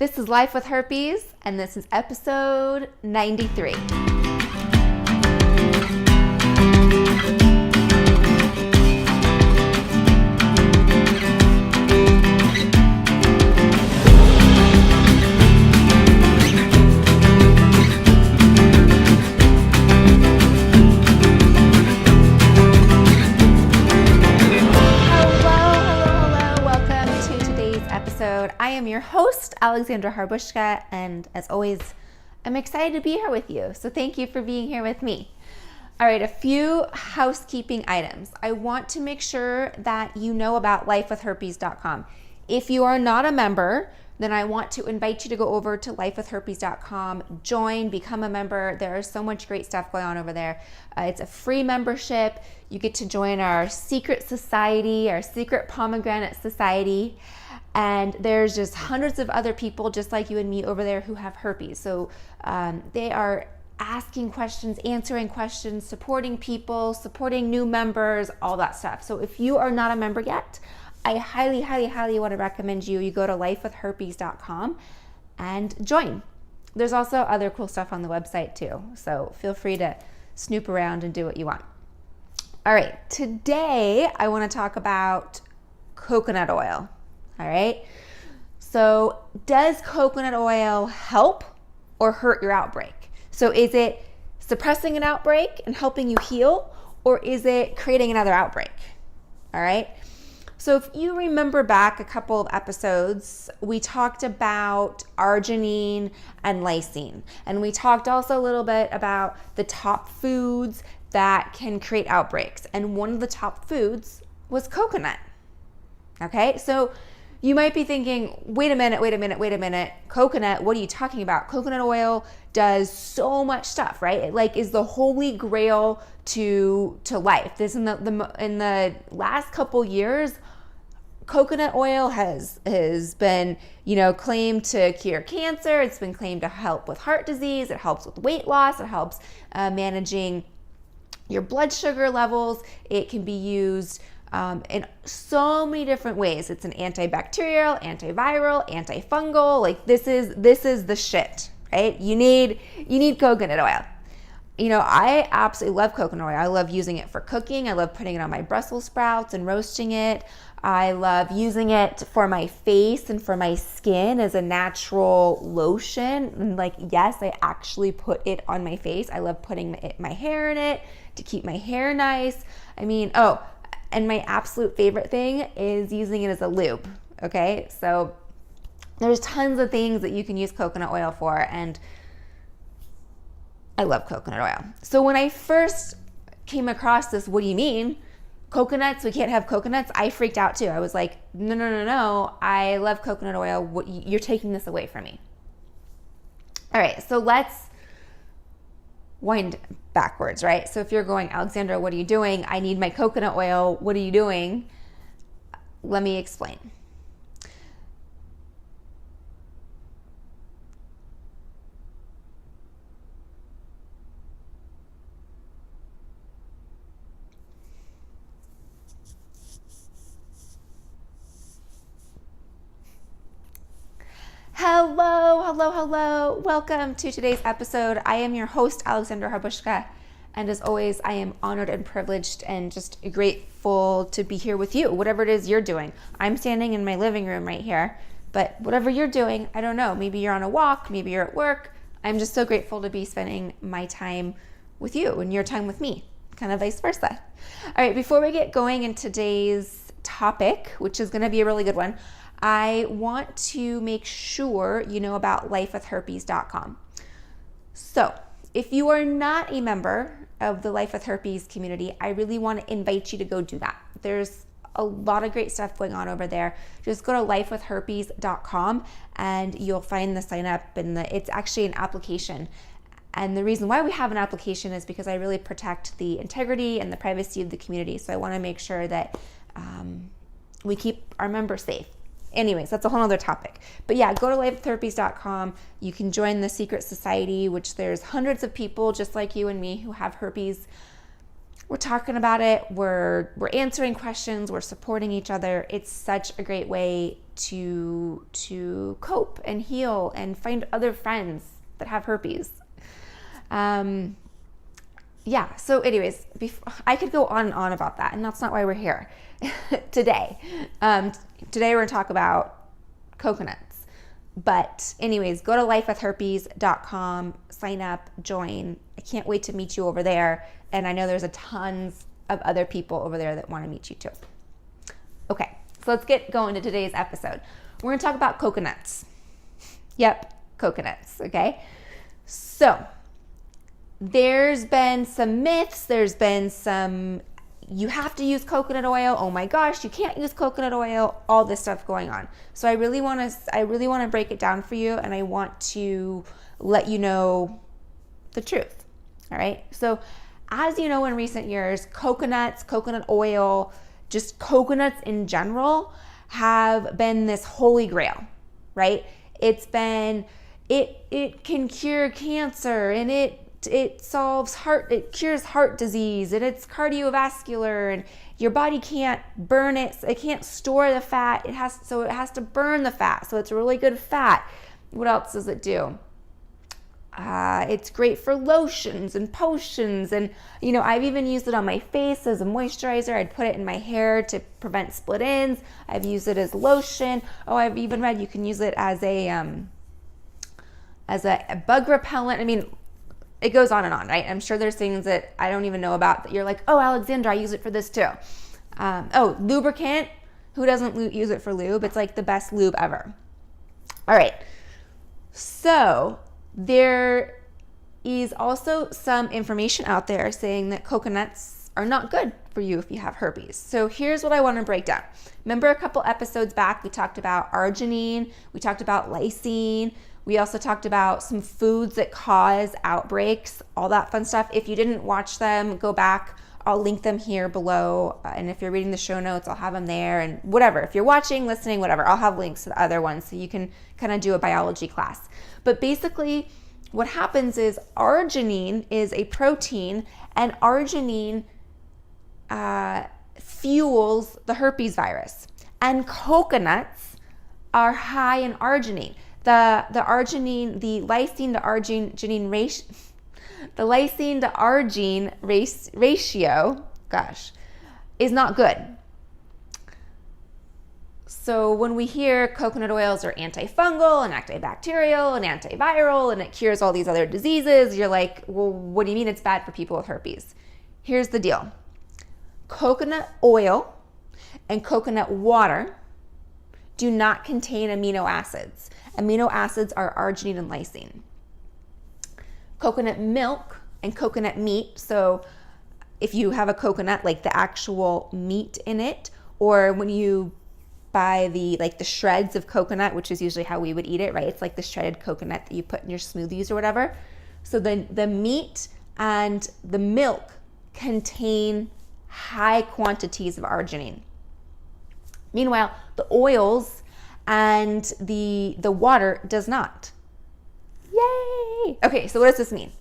This is Life with Herpes, and this is episode 93. I am your host, Alexandra Harbushka, and as always, I'm excited to be here with you. So thank you for being here with me. All right, a few housekeeping items. I want to make sure that you know about lifewithherpes.com. If you are not a member, then I want to invite you to go over to lifewithherpes.com, join, become a member. There is so much great stuff going on over there. It's a free membership. You get to join our secret society, our secret pomegranate society. And there's just hundreds of other people just like you and me over there who have herpes. So they are asking questions, answering questions, supporting people, supporting new members, all that stuff. So if you are not a member yet, I highly, highly, highly want to recommend you go to lifewithherpes.com and join. There's also other cool stuff on the website too. So feel free to snoop around and do what you want. All right, today I want to talk about coconut oil. All right, so does coconut oil help or hurt your outbreak? So is it suppressing an outbreak and helping you heal, or is it creating another outbreak? All right, so if you remember back a couple of episodes, we talked about arginine and lysine, and we talked also a little bit about the top foods that can create outbreaks, and one of the top foods was coconut. Okay, so you might be thinking, wait a minute. Coconut, what are you talking about? Coconut oil does so much stuff, right? It like is the holy grail to life. This in the last couple years, coconut oil has been, claimed to cure cancer. It's been claimed to help with heart disease. It helps with weight loss. It helps managing your blood sugar levels. It can be used in so many different ways. It's an antibacterial, antiviral, antifungal. Like this is the shit, right? You need coconut oil. I absolutely love coconut oil. I love using it for cooking. I love putting it on my Brussels sprouts and roasting it. I love using it for my face and for my skin as a natural lotion. And yes, I actually put it on my face. I love putting my hair in it to keep my hair nice. And my absolute favorite thing is using it as a lube, okay? So there's tons of things that you can use coconut oil for, and I love coconut oil. So when I first came across this, what do you mean? Coconuts, we can't have coconuts? I freaked out too. I was like, no, I love coconut oil. You're taking this away from me. All right, so let's wind backwards, right? So if you're going, Alexandra, what are you doing? I need my coconut oil. What are you doing? Let me explain. Hello. Welcome to today's episode. I am your host, Alexandra Harbushka. And as always, I am honored and privileged and just grateful to be here with you, whatever it is you're doing. I'm standing in my living room right here, but whatever you're doing, I don't know. Maybe you're on a walk, maybe you're at work. I'm just so grateful to be spending my time with you and your time with me, kind of vice versa. All right, before we get going in today's topic, which is going to be a really good one, I want to make sure you know about lifewithherpes.com. So if you are not a member of the Life with Herpes community, I really want to invite you to go do that. There's a lot of great stuff going on over there. Just go to lifewithherpes.com and you'll find the sign up, and it's actually an application. And the reason why we have an application is because I really protect the integrity and the privacy of the community. So I want to make sure that we keep our members safe. Anyways, that's a whole other topic. But yeah, go to lifewithherpes.com. You can join the secret society, which there's hundreds of people just like you and me who have herpes. we're talking about it, we're answering questions, we're supporting each other. It's such a great way to cope and heal and find other friends that have herpes. Yeah, so anyways, I could go on and on about that, and that's not why we're here today. Today we're going to talk about coconuts. But anyways, go to lifewithherpes.com, sign up, join. I can't wait to meet you over there. And I know there's a tons of other people over there that want to meet you too. Okay, so let's get going to today's episode. We're going to talk about coconuts. Yep, coconuts, okay? So there's been some myths. There's been some, you have to use coconut oil. Oh my gosh, you can't use coconut oil. All this stuff going on. So I really want to break it down for you, and I want to let you know the truth. All right. So as you know, in recent years, coconuts, coconut oil, just coconuts in general have been this holy grail, right? It's been, it can cure cancer, and it cures heart disease, and it's cardiovascular, and your body can't burn it. It can't store the fat. It has to burn the fat. So it's a really good fat. What else does it do? It's great for lotions and potions, and I've even used it on my face as a moisturizer. I'd put it in my hair to prevent split ends. I've used it as lotion. Oh, I've even read you can use it as a bug repellent. I mean, it goes on and on, right? I'm sure there's things that I don't even know about that you're like, oh, Alexandra, I use it for this too. Lubricant. Who doesn't use it for lube? It's like the best lube ever. All right. So there is also some information out there saying that coconuts are not good for you if you have herpes. So here's what I want to break down. Remember a couple episodes back, we talked about arginine, we talked about lysine, we also talked about some foods that cause outbreaks, all that fun stuff. If you didn't watch them, go back. I'll link them here below. And if you're reading the show notes, I'll have them there, and whatever. If you're watching, listening, whatever, I'll have links to the other ones so you can kind of do a biology class. But basically what happens is arginine is a protein, and arginine fuels the herpes virus. And coconuts are high in arginine. The arginine, the lysine to arginine ratio, the lysine to arginine ratio, is not good. So when we hear coconut oils are antifungal and antibacterial and antiviral and it cures all these other diseases, you're like, well, what do you mean it's bad for people with herpes? Here's the deal. Coconut oil and coconut water do not contain amino acids. Amino acids are arginine and lysine. Coconut milk and coconut meat, so if you have a coconut, like the actual meat in it, or when you buy the shreds of coconut, which is usually how we would eat it, right? It's like the shredded coconut that you put in your smoothies or whatever. So the meat and the milk contain high quantities of arginine. Meanwhile, the oils and the water does not. Yay! Okay, so what does this mean?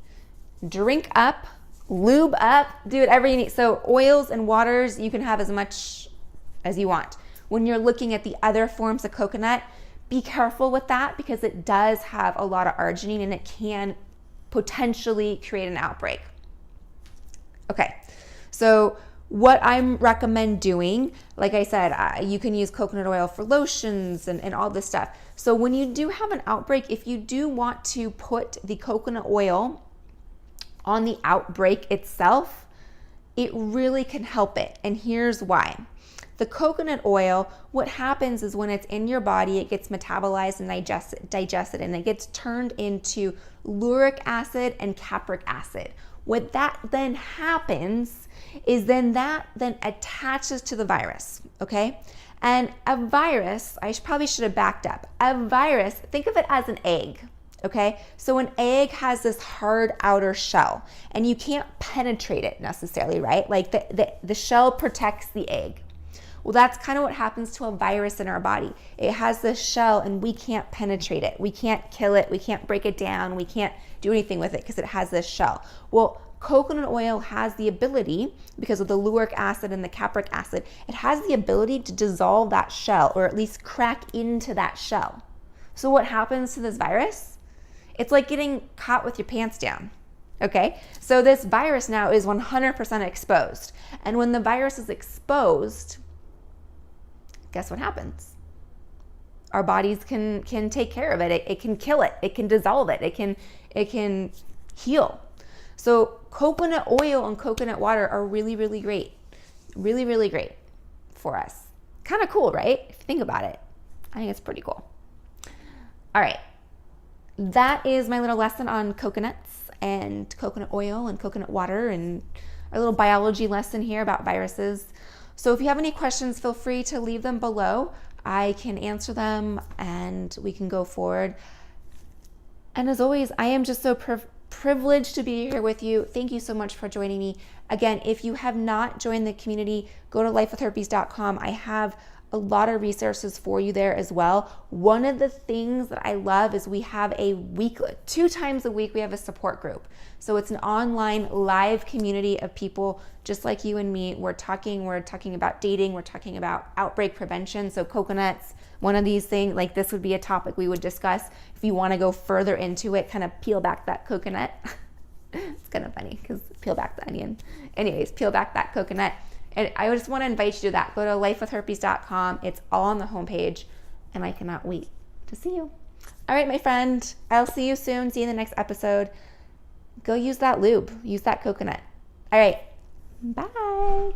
Drink up, lube up, do whatever you need. So oils and waters, you can have as much as you want. When you're looking at the other forms of coconut, be careful with that because it does have a lot of arginine and it can potentially create an outbreak. Okay, so what I recommend doing, like I said, you can use coconut oil for lotions and all this stuff. So when you do have an outbreak, if you do want to put the coconut oil on the outbreak itself, it really can help it. And here's why. The coconut oil, what happens is when it's in your body, it gets metabolized and digested, and it gets turned into lauric acid and capric acid. What that then happens is that attaches to the virus, okay? And a virus, I probably should have backed up. A virus, think of it as an egg, okay? So an egg has this hard outer shell, and you can't penetrate it necessarily, right? Like the shell protects the egg. Well, that's kind of what happens to a virus in our body. It has this shell and we can't penetrate it. We can't kill it. We can't break it down. We can't do anything with it because it has this shell. Well, coconut oil has the ability, because of the lauric acid and the capric acid, it has the ability to dissolve that shell, or at least crack into that shell. So what happens to this virus? It's like getting caught with your pants down. Okay, so this virus now is 100% exposed. And when the virus is exposed, guess what happens? Our bodies can take care of it. It can kill it. It can dissolve it. It can heal. So coconut oil and coconut water are really, really great. Really, really great for us. Kind of cool, right? If you think about it. I think it's pretty cool. All right. That is my little lesson on coconuts and coconut oil and coconut water, and our little biology lesson here about viruses. So if you have any questions, feel free to leave them below. I can answer them and we can go forward. And as always, I am just so privileged to be here with you. Thank you so much for joining me. Again, if you have not joined the community, go to lifewithherpes.com. I have a lot of resources for you there as well. One of the things that I love is we have a weekly, 2 times a week, we have a support group. So it's an online live community of people just like you and me. We're talking about dating, we're talking about outbreak prevention. So coconuts, one of these things, like this would be a topic we would discuss. If you want to go further into it, kind of peel back that coconut. It's kind of funny because peel back the onion. Anyways, peel back that coconut. And I just want to invite you to that. Go to lifewithherpes.com. It's all on the homepage, and I cannot wait to see you. All right, my friend, I'll see you soon. See you in the next episode. Go use that lube. Use that coconut. All right, bye.